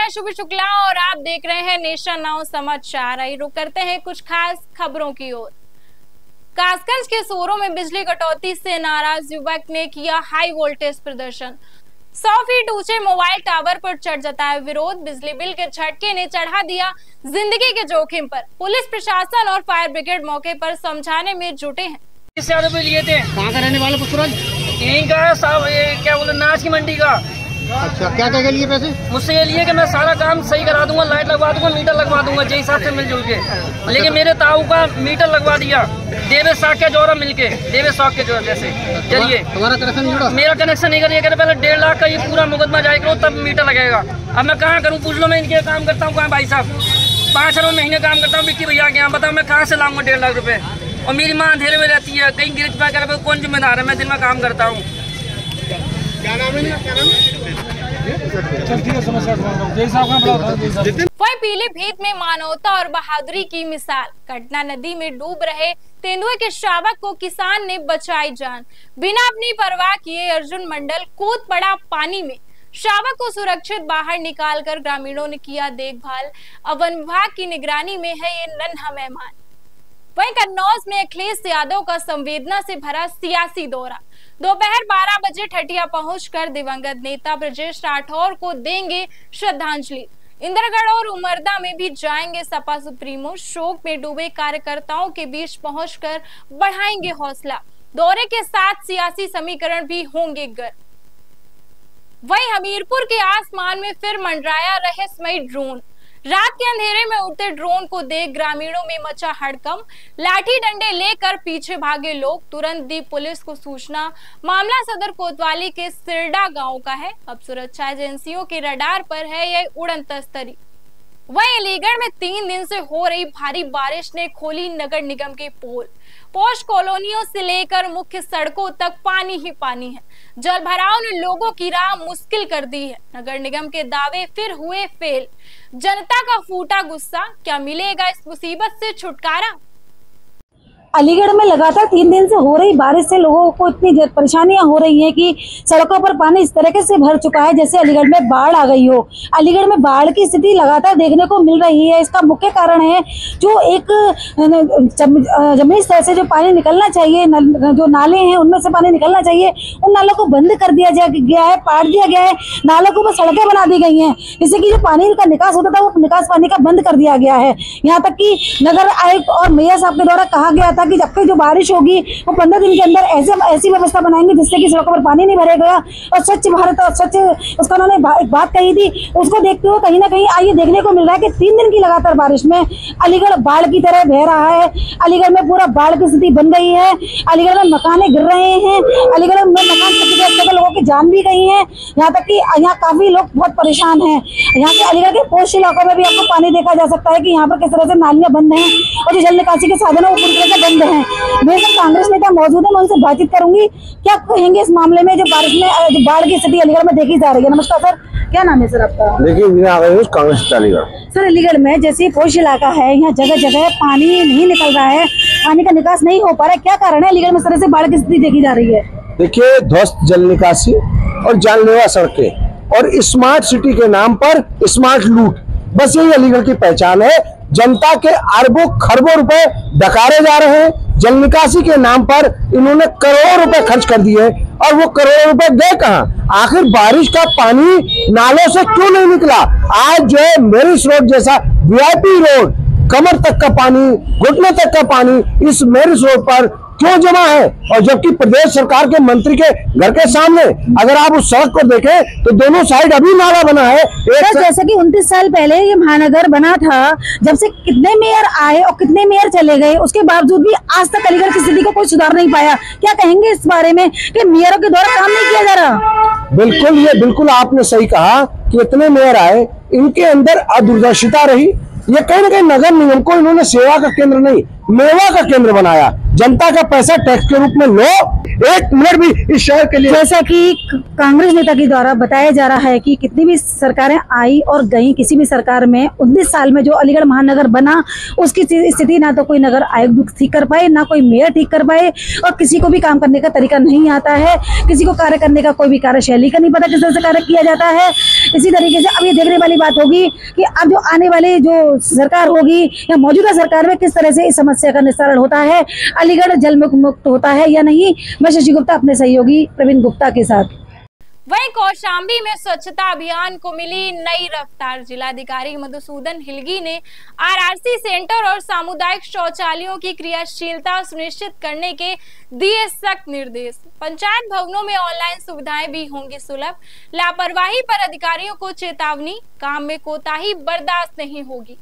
मैं शुभ शुक्ला और आप देख रहे हैं नेशन नाउ समाचार। आइए रुक करते हैं कुछ खास खबरों की ओर। कासगंज के सोरों में बिजली कटौती से नाराज युवक ने किया हाई वोल्टेज प्रदर्शन। 100 फीट ऊंचे मोबाइल टावर पर चढ़ जताया विरोध। बिजली बिल के झटके ने चढ़ा दिया जिंदगी के जोखिम पर। पुलिस प्रशासन और फायर ब्रिगेड मौके पर समझाने में जुटे हैं। लिए थे। कहाँ का रहने वाले पुष्पराज? यहीं का है साहब, ये क्या बोले नाच की मंडी का। अच्छा, क्या क्या लिए पैसे? मुझसे ये लिए कि मैं सारा काम सही करा दूंगा, लाइट लगवा दूंगा, मीटर लगवा दूंगा जिस हिसाब से मिलजुल के। लेकिन मेरे ताऊ का मीटर लगवा दिया देवे साख के जोरा मिलके, देवे साख के जोरा जैसे जरिए। तुम्हारा कनेक्शन नहीं जुड़ा? मेरा कनेक्शन नहीं करिए, पहले 1.5 लाख का ये पूरा मुकदमा जाए करो तब मीटर लगेगा। अब मैं कहाँ करूँ? पूछ लो, मैं इनके काम करता हूँ कहाँ भाई साहब? 5 अरब महीने काम करता हूँ विक्की भैया के यहाँ। बताओ मैं कहाँ से लाऊंगा 1.5 लाख रुपए? और मेरी माँ अंधेरे में रहती है, कहीं गिरफ्त पाकर कौन जिम्मेदार है? मैं दिन में काम करता हूँ। क्या नाम है? क्या नाम? वहीं पीलीभीत में मानवता और बहादुरी की मिसाल। कटना नदी में डूब रहे तेंदुए के शावक को किसान ने बचाई जान। बिना अपनी परवाह किए अर्जुन मंडल कूद पड़ा पानी में। शावक को सुरक्षित बाहर निकालकर ग्रामीणों ने किया देखभाल। अब वन विभाग की निगरानी में है ये नन्हा मेहमान। वहीं कन्नौज में अखिलेश यादव का संवेदना से भरा सियासी दौरा। दोपहर 12 बजे ठटिया पहुंचकर दिवंगत नेता ब्रजेश राठौर को देंगे श्रद्धांजलि। इंद्रगढ़ और उमरदा में भी जाएंगे सपा सुप्रीमो। शोक में डूबे कार्यकर्ताओं के बीच पहुंचकर बढ़ाएंगे हौसला। दौरे के साथ सियासी समीकरण भी होंगे गर्म। वहीं हमीरपुर के आसमान में फिर मंडराया रहस्यमयी ड्रोन। रात के अंधेरे में उड़ते ड्रोन को देख ग्रामीणों में मचा हड़कंप। लाठी डंडे लेकर पीछे भागे लोग। तुरंत दी पुलिस को सूचना। मामला सदर कोतवाली के सिरडा गांव का है। अब सुरक्षा एजेंसियों के रडार पर है यह उड़न तस्तरी। वहीं अलीगढ़ में 3 दिन से हो रही भारी बारिश ने खोली नगर निगम के पोल। पोश कॉलोनियों से लेकर मुख्य सड़कों तक पानी ही पानी है। जल भराव ने लोगों की राह मुश्किल कर दी है। नगर निगम के दावे फिर हुए फेल। जनता का फूटा गुस्सा। क्या मिलेगा इस मुसीबत से छुटकारा? अलीगढ़ में लगातार 3 दिन से हो रही बारिश से लोगों को इतनी परेशानियां हो रही हैं कि सड़कों पर पानी इस तरीके से भर चुका है जैसे अलीगढ़ में बाढ़ आ गई हो। अलीगढ़ में बाढ़ की स्थिति लगातार देखने को मिल रही है। इसका मुख्य कारण है जो एक जमीनी स्तर से जो पानी निकलना चाहिए, जो नाले हैं उनमें से पानी निकलना चाहिए, उन नालों को बंद कर दिया गया है, पाट दिया गया है। नालों के ऊपर सड़कें बना दी गई हैं जिससे कि जो पानी का निकास होता था वो निकास पानी का बंद कर दिया गया है। यहाँ तक कि नगर आयुक्त और मेयर साहब के द्वारा कहा गया था कि जब तक जो बारिश होगी वो 15 दिन के अंदर ऐसी व्यवस्था बनाएंगे जिससे कि सड़कों पर पानी नहीं भरेगा। और स्वच्छ भारत और स्वच्छ उसका उन्होंने एक बात कही थी, उसको देखते हुए कहीं ना कहीं आइए देखने को मिल रहा है कि 3 दिन की लगातार बारिश में अलीगढ़ बाढ़ की तरह बह रहा है। अलीगढ़ में पूरा बाढ़ की स्थिति बन गई है। अलीगढ़ में मकाने गिर रहे हैं। अलीगढ़ में मकान लोगों की जान भी गई है। यहाँ तक कि यहाँ काफी लोग बहुत परेशान हैं। यहाँ के अलीगढ़ के पोश इलाकों में भी आपको पानी देखा जा सकता है कि यहाँ पर किस तरह से नालियां बंद हैं और जो जल निकासी के साधन है वो पूरी तरह से बंद हैं। मेरे साथ कांग्रेस नेता मौजूद है, मैं उनसे बातचीत करूंगी। क्या कहेंगे इस मामले में जो बारिश में जो बाढ़ की स्थिति अलीगढ़ में देखी जा रही है? नमस्कार सर, क्या नाम है सर आपका? देखिए कांग्रेस अलीगढ़। सर अलीगढ़ में जैसे पोश इलाका है, यहाँ जगह जगह पानी नहीं निकल रहा है, पानी का निकास नहीं हो पा रहा है, क्या कारण है अलीगढ़ में इस तरह से बाढ़ की स्थिति देखी जा रही है? देखिए ध्वस्त जल निकासी और जानलेवा सड़कें और स्मार्ट सिटी के नाम पर स्मार्ट लूट, बस यही अलीगढ़ की पहचान है। जनता के अरबों खरबों रुपए डकारे जा रहे हैं। जल निकासी के नाम पर इन्होंने करोड़ों रुपए खर्च कर दिए और वो करोड़ों रुपए गए कहाँ? आखिर बारिश का पानी नालों से क्यों नहीं निकला? आज जो है मेरिस रोड जैसा वीआईपी रोड, कमर तक का पानी, घुटने तक का पानी इस मेरिस रोड पर क्यों जमा है? और जबकि प्रदेश सरकार के मंत्री के घर के सामने अगर आप उस सड़क को देखें तो दोनों साइड अभी नाला बना है। जैसे कि 29 साल पहले ये महानगर बना था, जब से कितने मेयर आए और कितने मेयर चले गए, उसके बावजूद भी आज तक अलीगढ़ की स्थिति को कोई सुधार नहीं पाया। क्या कहेंगे इस बारे में कि मेयरों के द्वारा काम नहीं किया जा रहा? बिल्कुल, ये बिल्कुल आपने सही कहा कि इतने मेयर आए, इनके अंदर अदूरदर्शिता रही। ये कहीं ना कहीं नगर निगम को इन्होंने सेवा का केंद्र नहीं, मेवा का केंद्र बनाया। जनता का पैसा टैक्स के रूप में लो, एक मिनट भी इस शहर के लिए। जैसा कि कांग्रेस नेता के द्वारा बताया जा रहा है कि कितनी भी सरकारें आई और गई, किसी भी सरकार में 19 साल में जो अलीगढ़ महानगर बना उसकी स्थिति ना तो कोई नगर आयुक्त ठीक कर पाए, ना कोई मेयर ठीक कर पाए, और किसी को भी काम करने का तरीका नहीं आता है, किसी को कार्य करने का कोई भी कार्यशैली का नहीं पता किस तरह से कार्य किया जाता है। इसी तरीके से अब ये देखने वाली बात होगी कि अब जो आने वाली जो सरकार होगी या मौजूदा सरकार में किस तरह से इस समस्या का निस्तारण होता है, अलीगढ़ जल मुक्त होता है या नहीं। मैं शशि गुप्ता अपने सहयोगी प्रवीण गुप्ता के साथ। वहीं कौशाम्बी में स्वच्छता अभियान को मिली नई रफ्तार। जिलाधिकारी मधुसूदन हिलगी ने आरआरसी सेंटर और सामुदायिक शौचालयों की क्रियाशीलता सुनिश्चित करने के दिए सख्त निर्देश। पंचायत भवनों में ऑनलाइन सुविधाएं भी होंगी सुलभ। लापरवाही पर अधिकारियों को चेतावनी, काम में कोताही बर्दाश्त नहीं होगी।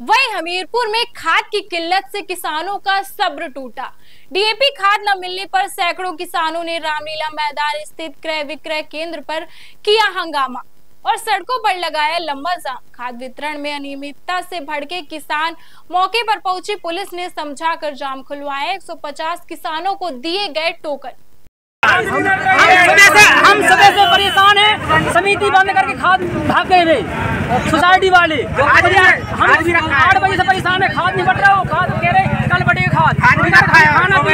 वहीं हमीरपुर में खाद की किल्लत से किसानों का सब्र टूटा। डीएपी खाद न मिलने पर सैकड़ों किसानों ने रामलीला मैदान स्थित क्रय विक्रय केंद्र पर किया हंगामा और सड़कों पर लगाया लंबा जाम। खाद वितरण में अनियमितता से भड़के किसान, मौके पर पहुंची पुलिस ने समझाकर जाम खुलवाया। 150 किसानों को दिए गए टोकन। हम सदस्य परेशान हैं, समिति बंद करके खाद भाग गए वे सोसाइटी वाले। हम 8 बजे से परेशान है, खाद नहीं बट रहा, खाद कह रहे कल बटेगा खाद।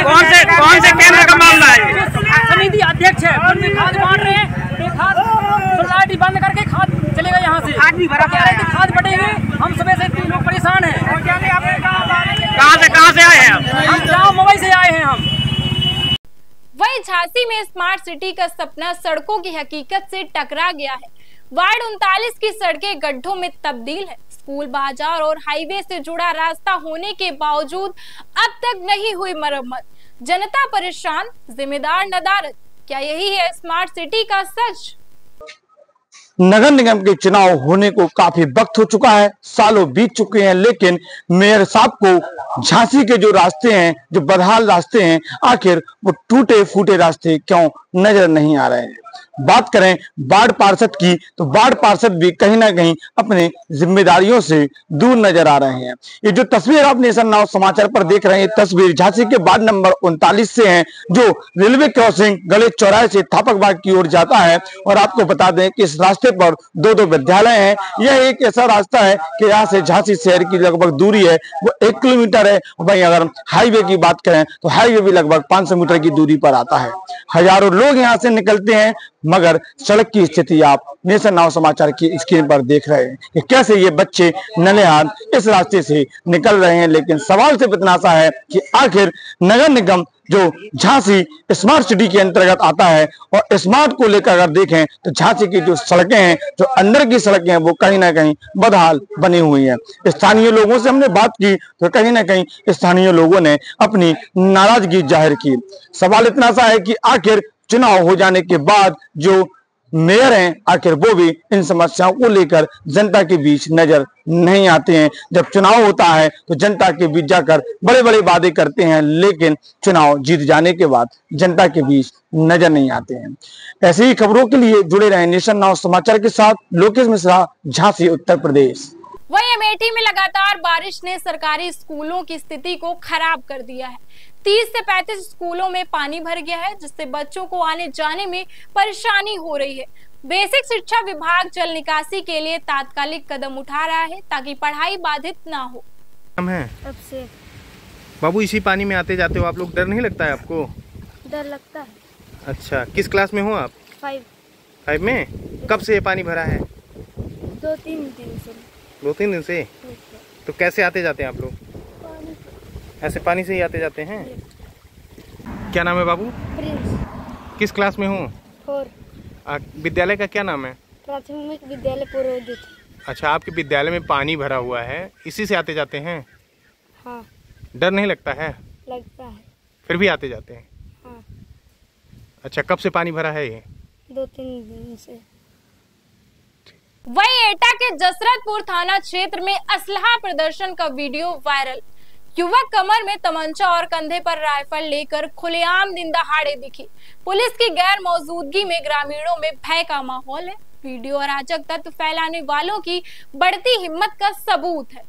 कौन से केंद्र का मामला है? समिति अध्यक्ष है, खाद बांट रहे हैं, खाद सोसाइटी बंद करके खाद चलेगा यहाँ से। खाद बटेगी, हम सुबह से 3 लोग परेशान है। कहाँ से आए हैं? हम जाओ मुंबई से आए हैं हम। वहीं झांसी में स्मार्ट सिटी का सपना सड़कों की हकीकत से टकरा गया है। वार्ड 39 की सड़कें गड्ढों में तब्दील है। स्कूल, बाजार और हाईवे से जुड़ा रास्ता होने के बावजूद अब तक नहीं हुई मरम्मत। जनता परेशान, जिम्मेदार नदारद। क्या यही है स्मार्ट सिटी का सच? नगर निगम के चुनाव होने को काफी वक्त हो चुका है, सालों बीत चुके हैं, लेकिन मेयर साहब को झांसी के जो रास्ते हैं, जो बदहाल रास्ते हैं, आखिर वो टूटे फूटे रास्ते क्यों नजर नहीं आ रहे हैं। बात करें वार्ड पार्षद की, तो वार्ड पार्षद भी कहीं ना कहीं अपने जिम्मेदारियों से दूर नजर आ रहे हैं। ये जो तस्वीर आप नेशन नाउ समाचार पर देख रहे हैं, तस्वीर झांसी के वार्ड नंबर 39 से है, जो रेलवे क्रॉसिंग गले चौराहे से थापक बाग की ओर जाता है। और आपको बता दें कि इस रास्ते पर 2 विद्यालय हैं। यह एक ऐसा रास्ता है कि यहाँ से झांसी शहर की लगभग दूरी है वो 1 किलोमीटर है। वहीं अगर हाईवे की बात करें तो हाईवे भी लगभग 500 मीटर की दूरी पर आता है। हजारों लोग यहाँ से निकलते हैं, मगर सड़क की स्थिति आप नेशन नाउ समाचार की स्क्रीन पर देख रहे हैं कि कैसे ये बच्चे नलेहाल इस रास्ते से निकल रहे हैं। लेकिन सवाल सिर्फ इतना सा है कि आखिर नगर निगम जो झांसी स्मार्ट सिटी के अंतर्गत आता है, और स्मार्ट को लेकर अगर देखें तो झांसी की जो सड़कें हैं, जो अंदर की सड़कें हैं, वो कहीं ना कहीं बदहाल बनी हुई हैं। स्थानीय लोगों से हमने बात की तो कहीं ना कहीं स्थानीय लोगों ने अपनी नाराजगी जाहिर की। सवाल इतना सा है कि आखिर चुनाव हो जाने के बाद जो मेयर हैं, आखिर वो भी इन समस्याओं को लेकर जनता के बीच नजर नहीं आते हैं। जब चुनाव होता है तो जनता के बीच जाकर बड़े बड़े वादे करते हैं, लेकिन चुनाव जीत जाने के बाद जनता के बीच नजर नहीं आते हैं। ऐसी ही खबरों के लिए जुड़े रहें नेशन नाउ समाचार के साथ। लोकेश मिश्रा, झांसी, उत्तर प्रदेश। वहीं अमेठी में लगातार बारिश ने सरकारी स्कूलों की स्थिति को खराब कर दिया है। 30 से 35 स्कूलों में पानी भर गया है, जिससे बच्चों को आने जाने में परेशानी हो रही है। बेसिक शिक्षा विभाग जल निकासी के लिए तात्कालिक कदम उठा रहा है ताकि पढ़ाई बाधित ना हो। हम हैं अब से बाबू, इसी पानी में आते जाते हो आप लोग, डर नहीं लगता है आपको? डर लगता है। अच्छा, किस क्लास में हो आप? 5 में। कब से ये पानी भरा है? 2-3 दिन से। 2-3 दिन से? तो कैसे आते जाते हैं आप लोग? ऐसे पानी से ही आते जाते हैं? क्या नाम है बाबू? प्रिंस। किस क्लास में हूँ? 4। विद्यालय का क्या नाम है? प्राथमिक विद्यालय पुरोहित। अच्छा, आपके विद्यालय में पानी भरा हुआ है, इसी से आते जाते हैं? हाँ। डर नहीं लगता है? लगता है। फिर भी आते जाते हैं? हाँ। अच्छा, कब से पानी भरा है ये? 2-3 दिन से। वहीं एटा के जसरतपुर थाना क्षेत्र में असलहा प्रदर्शन का वीडियो वायरल। युवक कमर में तमंचा और कंधे पर राइफल लेकर खुलेआम दिन दहाड़े दिखे। पुलिस की गैर मौजूदगी में ग्रामीणों में भय का माहौल है। वीडियो अराजक तत्व फैलाने वालों की बढ़ती हिम्मत का सबूत है।